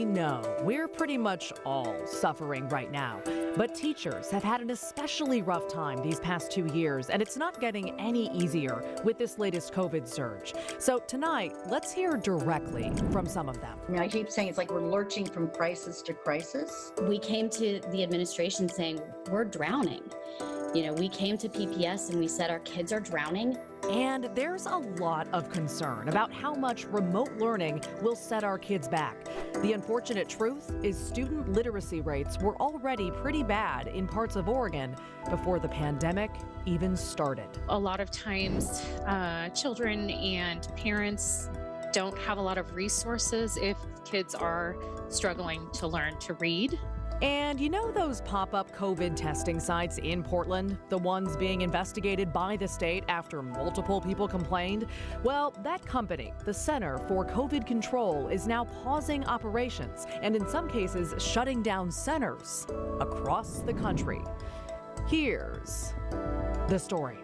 No, we're pretty much all suffering right now, but teachers have had an especially rough time these past 2 years, and it's not getting any easier with this latest COVID surge. So tonight, let's hear directly from some of them. I keep saying it's like we're lurching from crisis to crisis. We came to the administration saying we're drowning. We came to PPS and we said our kids are drowning. And there's a lot of concern about how much remote learning will set our kids back. The unfortunate truth is student literacy rates were already pretty bad in parts of Oregon before the pandemic even started. A lot of times, children and parents don't have a lot of resources if kids are struggling to learn to read. And you know those pop-up COVID testing sites in Portland, the ones being investigated by the state after multiple people complained? Well, that company, the Center for COVID Control, is now pausing operations and in some cases shutting down centers across the country. Here's the story.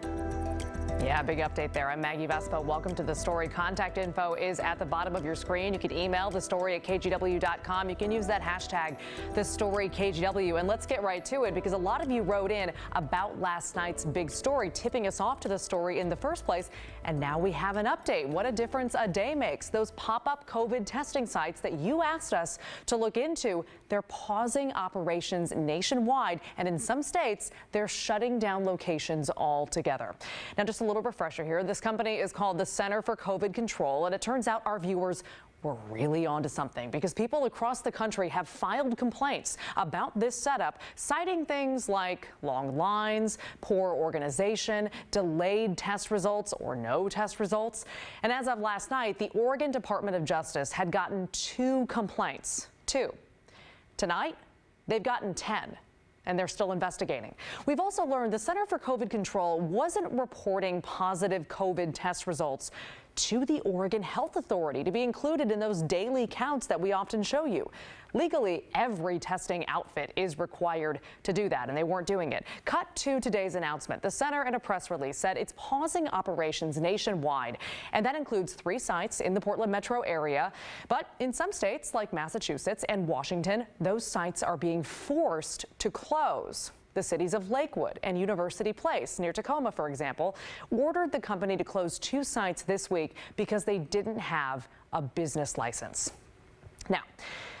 Yeah, big update there. I'm Maggie Vespa. Welcome to The Story. Contact info is at the bottom of your screen. You can email thestory@kgw.com. You can use that hashtag, TheStoryKGW. And let's get right to it because a lot of you wrote in about last night's big story, tipping us off to the story in the first place. And now we have an update. What a difference a day makes. Those pop-up COVID testing sites that you asked us to look into, they're pausing operations nationwide. And in some states, they're shutting down locations altogether. Now, just a little refresher here. This company is called the Center for COVID Control, and it turns out our viewers were really onto something because people across the country have filed complaints about this setup, citing things like long lines, poor organization, delayed test results or no test results. And as of last night, the Oregon Department of Justice had gotten 2 complaints. 2. Tonight, they've gotten 10. And they're still investigating. We've also learned the Center for COVID Control wasn't reporting positive COVID test results to the Oregon Health Authority to be included in those daily counts that we often show you. Legally, every testing outfit is required to do that, and they weren't doing it. Cut to today's announcement. The center in a press release said it's pausing operations nationwide, and that includes 3 sites in the Portland metro area. But in some states like Massachusetts and Washington, those sites are being forced to close. The cities of Lakewood and University Place near Tacoma, for example, ordered the company to close 2 sites this week because they didn't have a business license. Now,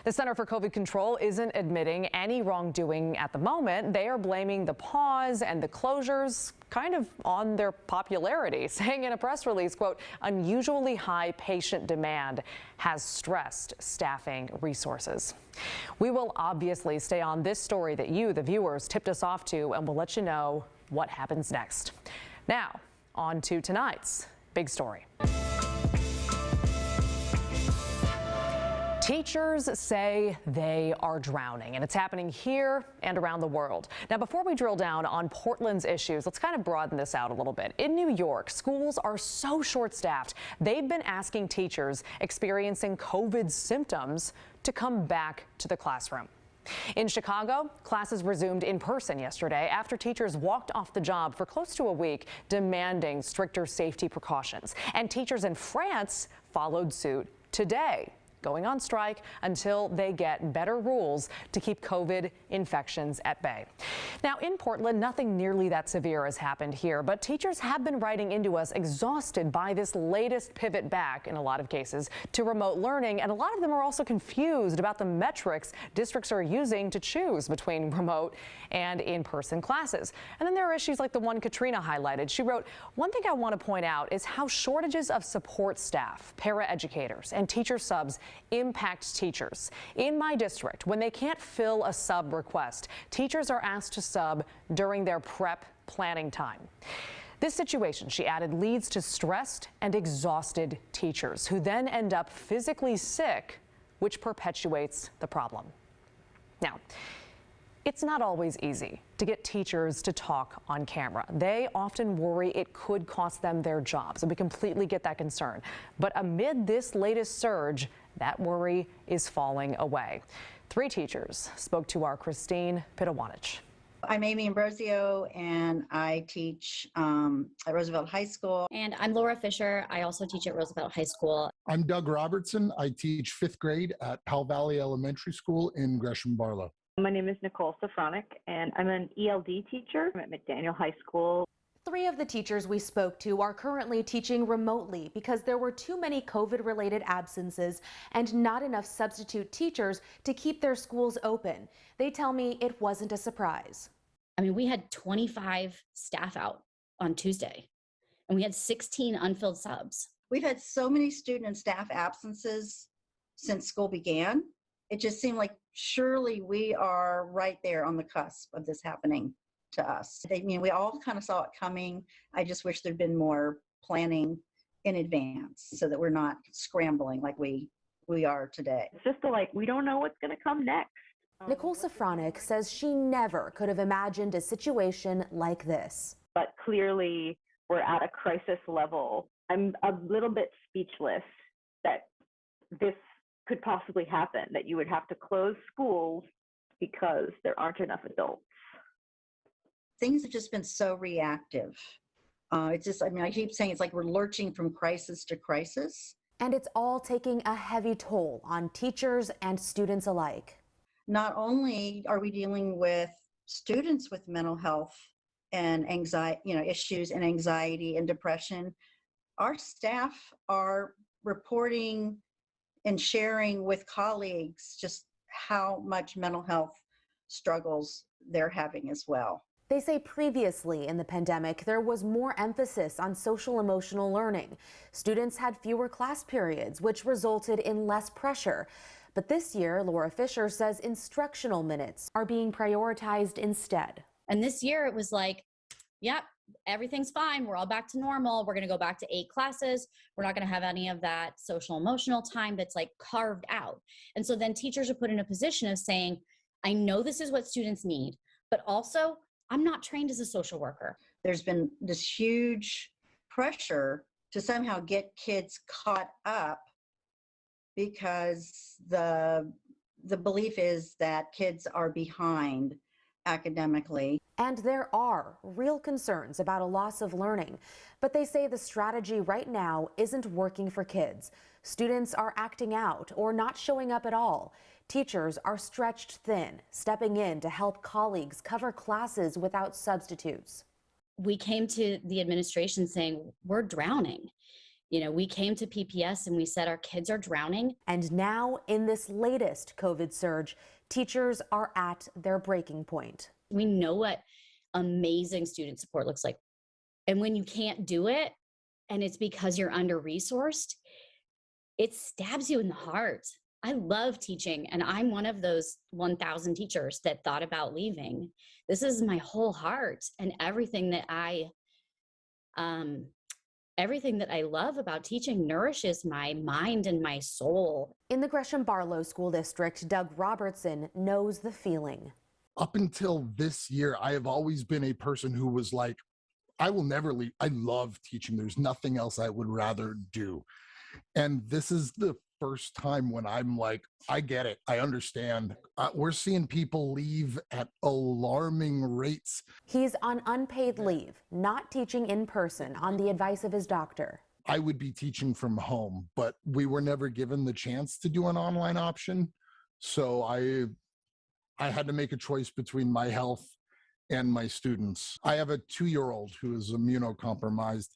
the Center for COVID Control isn't admitting any wrongdoing at the moment. They are blaming the pause and the closures kind of on their popularity, saying in a press release, quote, unusually high patient demand has stressed staffing resources. We will obviously stay on this story that you, the viewers, tipped us off to, and we'll let you know what happens next. Now, on to tonight's big story. Teachers say they are drowning, and it's happening here and around the world. Now, before we drill down on Portland's issues, let's kind of broaden this out a little bit. In New York, schools are so short-staffed, they've been asking teachers experiencing COVID symptoms to come back to the classroom. In Chicago, classes resumed in person yesterday after teachers walked off the job for close to a week, demanding stricter safety precautions. And teachers in France followed suit today, going on strike until they get better rules to keep COVID infections at bay. Now, in Portland, nothing nearly that severe has happened here, but teachers have been writing into us exhausted by this latest pivot back, in a lot of cases, to remote learning, and a lot of them are also confused about the metrics districts are using to choose between remote and in-person classes. And then there are issues like the one Katrina highlighted. She wrote, "One thing I want to point out is how shortages of support staff, paraeducators, and teacher subs impact teachers. In my district, when they can't fill a sub request, teachers are asked to sub during their prep planning time." This situation, she added, leads to stressed and exhausted teachers who then end up physically sick, which perpetuates the problem. Now, it's not always easy to get teachers to talk on camera. They often worry it could cost them their jobs, and we completely get that concern. But amid this latest surge, that worry is falling away. 3 teachers spoke to our Christine Pitawanich. I'm Amy Ambrosio, and I teach at Roosevelt High School. And I'm Laura Fisher. I also teach at Roosevelt High School. I'm Doug Robertson. I teach 5th grade at Powell Valley Elementary School in Gresham Barlow. My name is Nicole Safronic, and I'm an ELD teacher at McDaniel High School. 3 of the teachers we spoke to are currently teaching remotely because there were too many COVID-related absences and not enough substitute teachers to keep their schools open. They tell me it wasn't a surprise. I mean, we had 25 staff out on Tuesday, and we had 16 unfilled subs. We've had so many student and staff absences since school began. It just seemed like surely we are right there on the cusp of this happening to us. We all kind of saw it coming. I just wish there'd been more planning in advance so that we're not scrambling like we are today. It's just we don't know what's going to come next. Nicole Safronic says she never could have imagined a situation like this. But clearly we're at a crisis level. I'm a little bit speechless that this could possibly happen, that you would have to close schools because there aren't enough adults. Things have just been so reactive. It's just, I keep saying it's like we're lurching from crisis to crisis. And it's all taking a heavy toll on teachers and students alike. Not only are we dealing with students with mental health and anxiety, issues and anxiety and depression, our staff are reporting and sharing with colleagues just how much mental health struggles they're having as well. They say previously in the pandemic, there was more emphasis on social emotional learning. Students had fewer class periods, which resulted in less pressure. But this year, Laura Fisher says instructional minutes are being prioritized instead. And this year it was like, yep, everything's fine. We're all back to normal. We're going to go back to 8 classes. We're not going to have any of that social emotional time that's carved out. And so then teachers are put in a position of saying, I know this is what students need, but also I'm not trained as a social worker. There's been this huge pressure to somehow get kids caught up because the belief is that kids are behind academically. And there are real concerns about a loss of learning, but they say the strategy right now isn't working for kids. Students are acting out or not showing up at all. Teachers are stretched thin, stepping in to help colleagues cover classes without substitutes. We came to the administration saying, we're drowning. We came to PPS and we said our kids are drowning. And now in this latest COVID surge, teachers are at their breaking point. We know what amazing student support looks like. And when you can't do it, and it's because you're under-resourced, it stabs you in the heart. I love teaching, and I'm one of those 1,000 teachers that thought about leaving. This is my whole heart, and everything that I love about teaching nourishes my mind and my soul. In the Gresham Barlow School District, Doug Robertson knows the feeling. Up until this year, I have always been a person who was like, I will never leave. I love teaching. There's nothing else I would rather do. And this is the first time when I'm like, I get it. I understand. We're seeing people leave at alarming rates. He's on unpaid leave, not teaching in person on the advice of his doctor. I would be teaching from home, but we were never given the chance to do an online option. So I had to make a choice between my health and my students. I have a 2-year-old who is immunocompromised.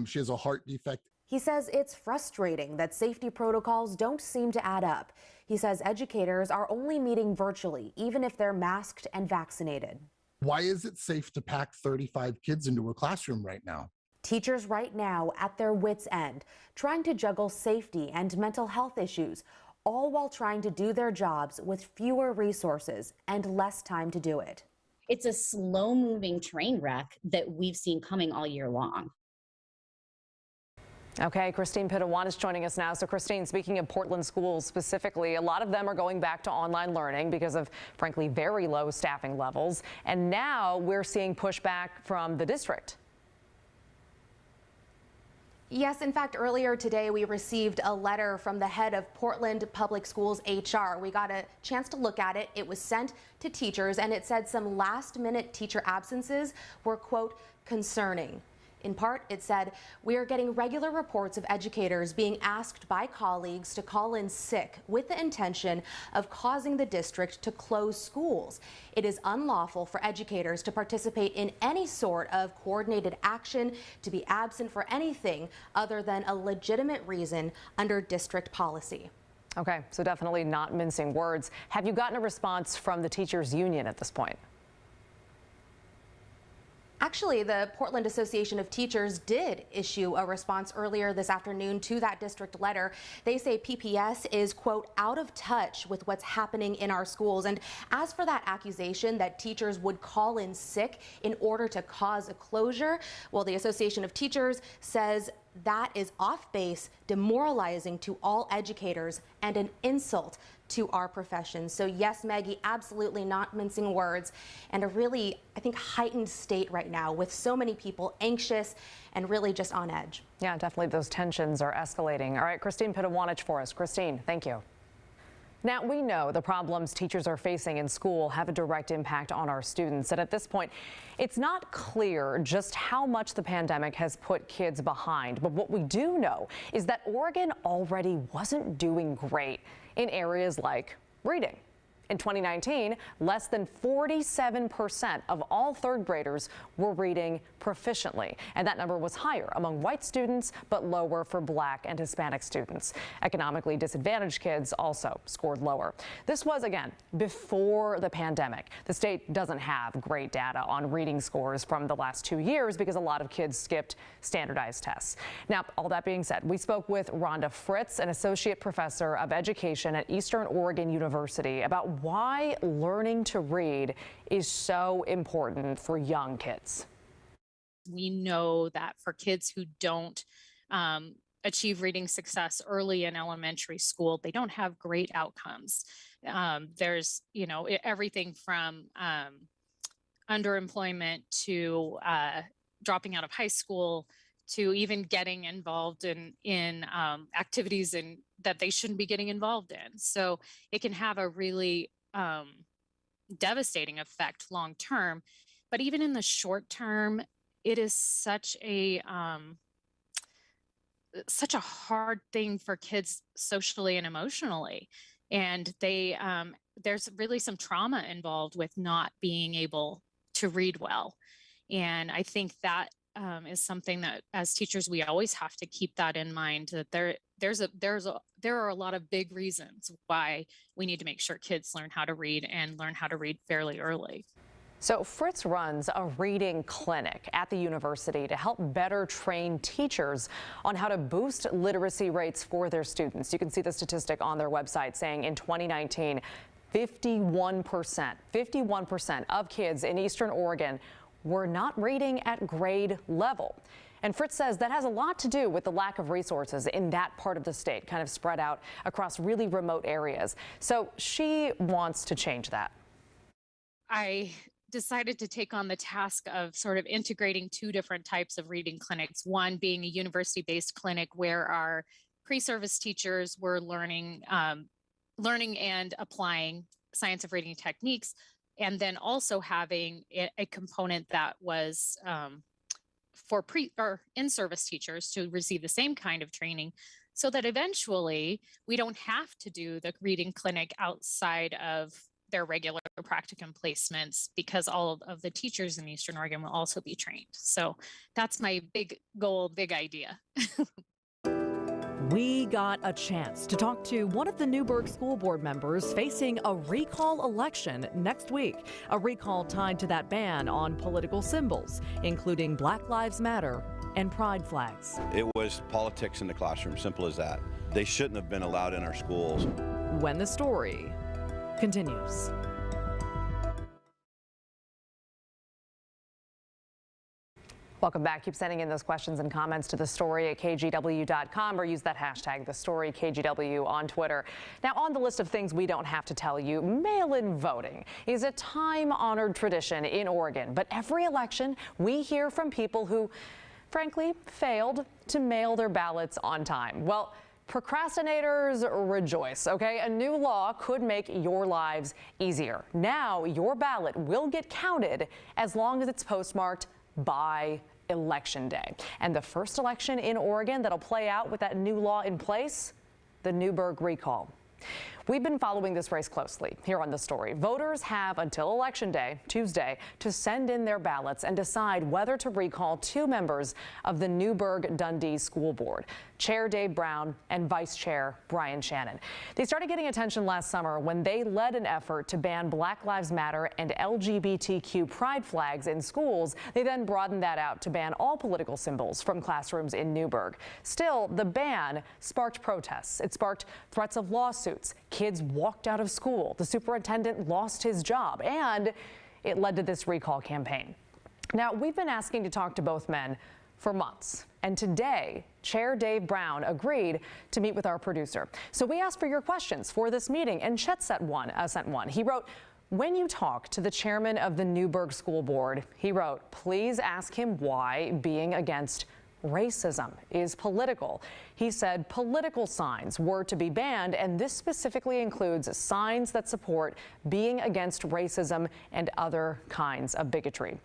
She has a heart defect. He says it's frustrating that safety protocols don't seem to add up. He says educators are only meeting virtually, even if they're masked and vaccinated. Why is it safe to pack 35 kids into a classroom right now? Teachers right now at their wits' end, trying to juggle safety and mental health issues, all while trying to do their jobs with fewer resources and less time to do it. It's a slow-moving train wreck that we've seen coming all year long. Okay, Christine Pittawan is joining us now. So Christine, speaking of Portland schools specifically, a lot of them are going back to online learning because of, frankly, very low staffing levels. And now we're seeing pushback from the district. Yes, in fact, earlier today we received a letter from the head of Portland Public Schools HR. We got a chance to look at it. It was sent to teachers, and it said some last-minute teacher absences were, quote, concerning. In part, it said, we are getting regular reports of educators being asked by colleagues to call in sick with the intention of causing the district to close schools. It is unlawful for educators to participate in any sort of coordinated action, to be absent for anything other than a legitimate reason under district policy. Okay, so definitely not mincing words. Have you gotten a response from the teachers union at this point? Actually, the Portland Association of Teachers did issue a response earlier this afternoon to that district letter. They say PPS is, quote, out of touch with what's happening in our schools. And as for that accusation that teachers would call in sick in order to cause a closure, well, the Association of Teachers says that is off base, demoralizing to all educators, and an insult to our profession. So yes, Maggie, absolutely not mincing words, and a really, I think, heightened state right now with so many people anxious and really just on edge. Yeah, definitely those tensions are escalating. All right, Christine Pitawanich for us. Christine, thank you. Now, we know the problems teachers are facing in school have a direct impact on our students. And at this point, it's not clear just how much the pandemic has put kids behind. But what we do know is that Oregon already wasn't doing great in areas like reading. In 2019, less than 47% of all third graders were reading proficiently, and that number was higher among white students but lower for Black and Hispanic students. Economically disadvantaged kids also scored lower. This was, again, before the pandemic. The state doesn't have great data on reading scores from the last 2 years because a lot of kids skipped standardized tests. Now, all that being said, we spoke with Rhonda Fritz, an associate professor of education at Eastern Oregon University, about why learning to read is so important for young kids. We know that for kids who don't achieve reading success early in elementary school, they don't have great outcomes. There's, everything from underemployment to dropping out of high school to even getting involved in activities that they shouldn't be getting involved in. So it can have a really devastating effect long term. But even in the short term, it is such a hard thing for kids socially and emotionally. And there's really some trauma involved with not being able to read well. And I think that is something that as teachers, we always have to keep that in mind, that there are a lot of big reasons why we need to make sure kids learn how to read and learn how to read fairly early. So Fritz runs a reading clinic at the university to help better train teachers on how to boost literacy rates for their students. You can see the statistic on their website saying in 2019, 51% of kids in Eastern Oregon were not reading at grade level. And Fritz says that has a lot to do with the lack of resources in that part of the state, kind of spread out across really remote areas. So she wants to change that. I decided to take on the task of sort of integrating two different types of reading clinics. One being a university-based clinic where our pre-service teachers were learning and applying science of reading techniques, and then also having a component that was for in-service teachers to receive the same kind of training, so that eventually we don't have to do the reading clinic outside of their regular practicum placements, because all of the teachers in Eastern Oregon will also be trained. So that's my big goal, big idea. We got a chance to talk to one of the NEWBERG school board members facing a recall election next week, a recall tied to that ban on political symbols, including Black Lives Matter and pride flags. It was politics in the classroom, simple as that. They shouldn't have been allowed in our schools. When the story continues. Welcome back. Keep sending in those questions and comments to the story at kgw.com or use that hashtag, the story KGW, on Twitter. Now, on the list of things we don't have to tell you, mail-in voting is a time-honored tradition in Oregon. But every election, we hear from people who frankly, failed to mail their ballots on time. Well, procrastinators rejoice, okay? A new law could make your lives easier. Now, your ballot will get counted as long as it's postmarked by Election Day. And the first election in Oregon that'll play out with that new law in place, the NEWBERG recall. We've been following this race closely here on The Story. Voters have until Election Day, Tuesday, to send in their ballots and decide whether to recall 2 members of the NEWBERG-Dundee School Board, Chair Dave Brown and Vice Chair Brian Shannon. They started getting attention last summer when they led an effort to ban Black Lives Matter and LGBTQ pride flags in schools. They then broadened that out to ban all political symbols from classrooms in Newberg. Still, the ban sparked protests. It sparked threats of lawsuits. Kids walked out of school. The superintendent lost his job, and it led to this recall campaign. Now, we've been asking to talk to both men for months, and today, Chair Dave Brown agreed to meet with our producer. So we asked for your questions for this meeting, and Chet sent one. He wrote, "When you talk to the chairman of the NEWBERG School Board," he wrote, "please ask him why being against racism is political." He said political signs were to be banned, and this specifically includes signs that support being against racism and other kinds of bigotry.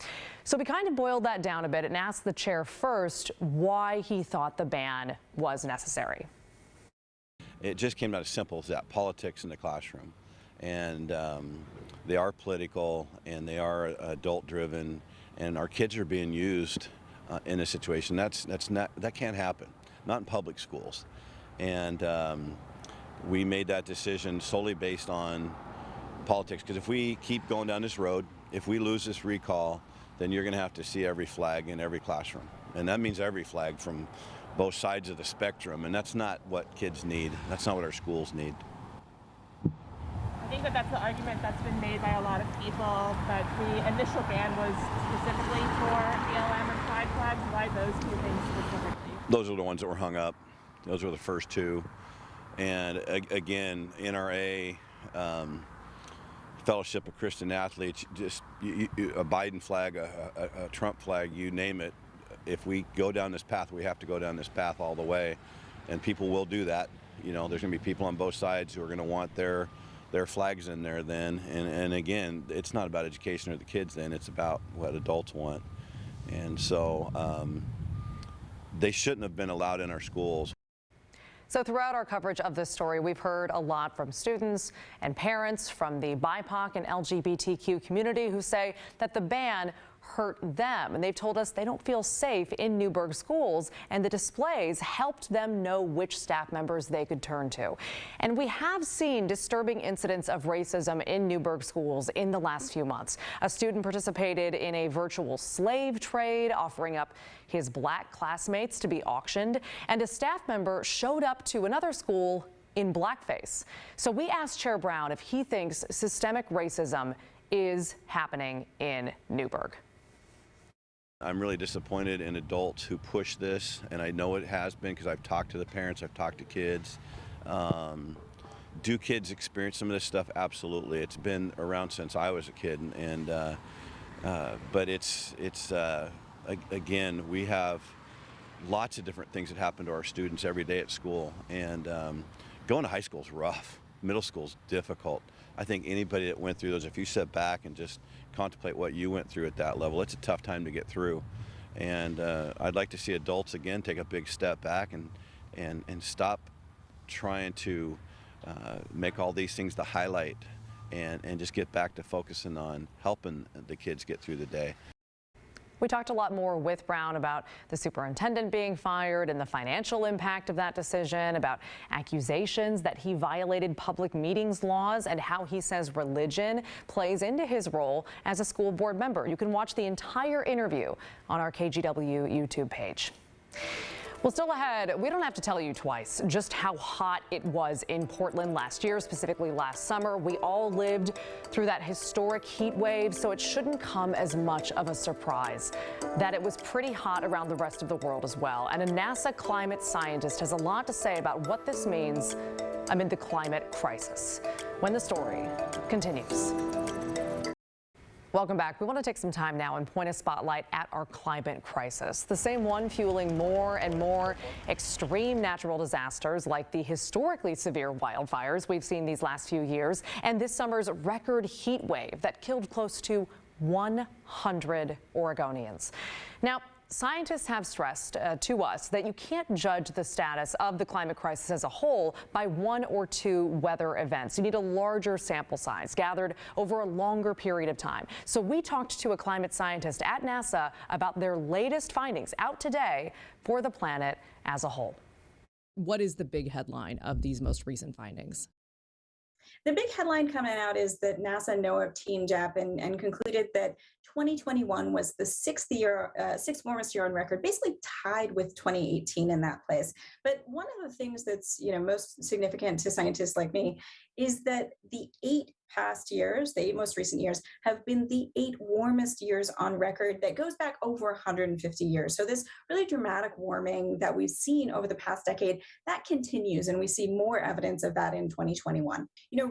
So we kind of boiled that down a bit and asked the chair first why he thought the ban was necessary. It just came out as simple as that: politics in the classroom. And they are political, and they are adult driven, and our kids are being used in a situation that can't happen, not in public schools. And we made that decision solely based on politics, because if we keep going down this road, if we lose this recall, then you're going to have to see every flag in every classroom, and that means every flag from both sides of the spectrum, and that's not what kids need. That's not what our schools need. I think that's the argument that's been made by a lot of people, that the initial ban was specifically for BLM and pride flags. Why those 2 things specifically? Those are the ones that were hung up. Those were the first 2. And again, NRA, Fellowship of Christian Athletes, just a Biden flag, a Trump flag, you name it. If we go down this path, we have to go down this path all the way. And people will do that. You know, there's going to be people on both sides who are going to want their flags in there then, and again, it's not about education or the kids then, it's about what adults want. And so they shouldn't have been allowed in our schools. So throughout our coverage of this story, we've heard a lot from students and parents from the BIPOC and LGBTQ community who say that the ban hurt them, and they've told us they don't feel safe in NEWBERG schools, and the displays helped them know which staff members they could turn to. And we have seen disturbing incidents of racism in NEWBERG schools in the last few months. A student participated in a virtual slave trade, offering up his Black classmates to be auctioned, and a staff member showed up to another school in blackface. So we asked Chair Brown if he thinks systemic racism is happening in NEWBERG. I'm really disappointed in adults who push this, and I know it has been because I've talked to the parents, I've talked to kids. Do kids experience some of this stuff? Absolutely. It's been around since I was a kid, but again, we have lots of different things that happen to our students every day at school, and going to high school is rough. Middle school is difficult. I think anybody that went through those, if you sit back and just contemplate what you went through at that level, it's a tough time to get through. And I'd like to see adults again take a big step back and stop trying to make all these things the highlight, and just get back to focusing on helping the kids get through the day. We talked a lot more with Brown about the superintendent being fired and the financial impact of that decision, about accusations that he violated public meetings laws, and how he says religion plays into his role as a school board member. You can watch the entire interview on our KGW YouTube page. Well, still ahead, we don't have to tell you twice just how hot it was in Portland last year, specifically last summer. We all lived through that historic heat wave, so it shouldn't come as much of a surprise that it was pretty hot around the rest of the world as well. And a NASA climate scientist has a lot to say about what this means amid the climate crisis. When the story continues. Welcome back. We want to take some time now and point a spotlight at our climate crisis, the same one fueling more and more extreme natural disasters like the historically severe wildfires we've seen these last few years and this summer's record heat wave that killed close to 100 Oregonians. Now, scientists have stressed to us that you can't judge the status of the climate crisis as a whole by one or two weather events. You need a larger sample size gathered over a longer period of time. So we talked to a climate scientist at NASA about their latest findings out today for the planet as a whole. What is the big headline of these most recent findings? The big headline coming out is that NASA and NOAA teamed up and concluded that 2021 was the sixth warmest year on record, basically tied with 2018 in that place. But one of the things that's most significant to scientists like me is that the 8 past years, the 8 most recent years, have been the 8 warmest years on record that goes back over 150 years. So this really dramatic warming that we've seen over the past decade, that continues, and we see more evidence of that in 2021.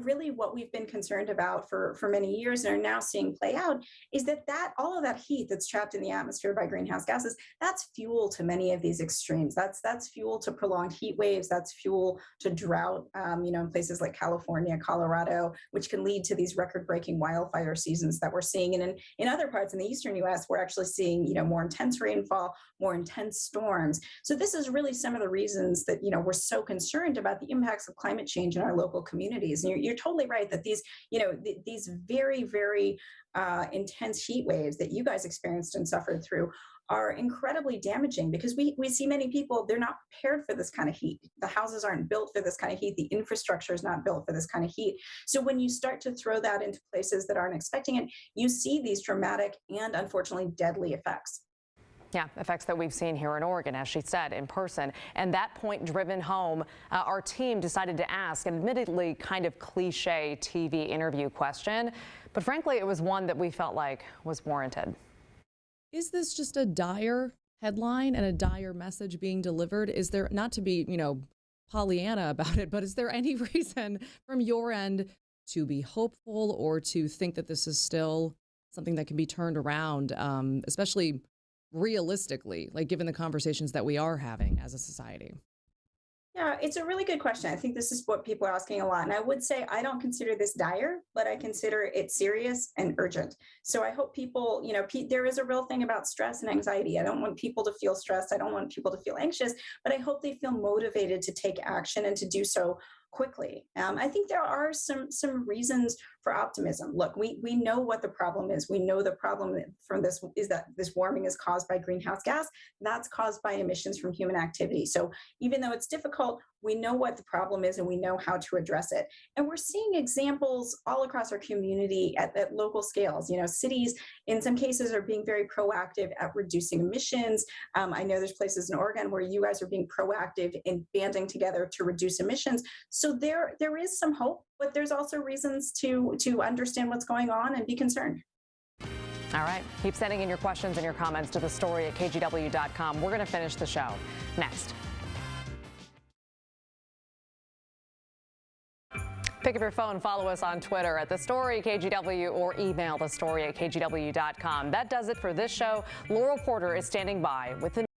Really what we've been concerned about for many years and are now seeing play out is that all of that heat that's trapped in the atmosphere by greenhouse gases, that's fuel to many of these extremes. That's fuel to prolonged heat waves, that's fuel to drought, in places like California, Colorado, which can lead to these record-breaking wildfire seasons that we're seeing. And in other parts in the eastern US, we're actually seeing, more intense rainfall, more intense storms. So this is really some of the reasons that, we're so concerned about the impacts of climate change in our local communities. And you're totally right that these, these very, very intense heat waves that you guys experienced and suffered through are incredibly damaging because we see many people, they're not prepared for this kind of heat. The houses aren't built for this kind of heat. The infrastructure is not built for this kind of heat. So when you start to throw that into places that aren't expecting it, you see these dramatic and unfortunately deadly effects. Yeah, effects that we've seen here in Oregon, as she said, in person. And that point driven home, our team decided to ask an admittedly kind of cliche TV interview question, but frankly, it was one that we felt like was warranted. Is this just a dire headline and a dire message being delivered? Is there, not to be, Pollyanna about it, but is there any reason from your end to be hopeful or to think that this is still something that can be turned around, especially realistically, like given the conversations that we are having as a society? Yeah, it's a really good question. I think this is what people are asking a lot. And I would say I don't consider this dire, but I consider it serious and urgent. So I hope people, there is a real thing about stress and anxiety. I don't want people to feel stressed. I don't want people to feel anxious, but I hope they feel motivated to take action and to do so quickly. I think there are some reasons for optimism. Look, we know what the problem is. We know the problem from this is that this warming is caused by greenhouse gas. That's caused by emissions from human activity. So even though it's difficult, we know what the problem is and we know how to address it. And we're seeing examples all across our community at local scales. Cities in some cases are being very proactive at reducing emissions. I know there's places in Oregon where you guys are being proactive in banding together to reduce emissions. So there is some hope, but there's also reasons to understand what's going on and be concerned. All right. Keep sending in your questions and your comments to the story at kgw.com. We're going to finish the show next. Pick up your phone, follow us on Twitter at The Story KGW, or email thestory@kgw.com. That does it for this show. Laurel Porter is standing by with the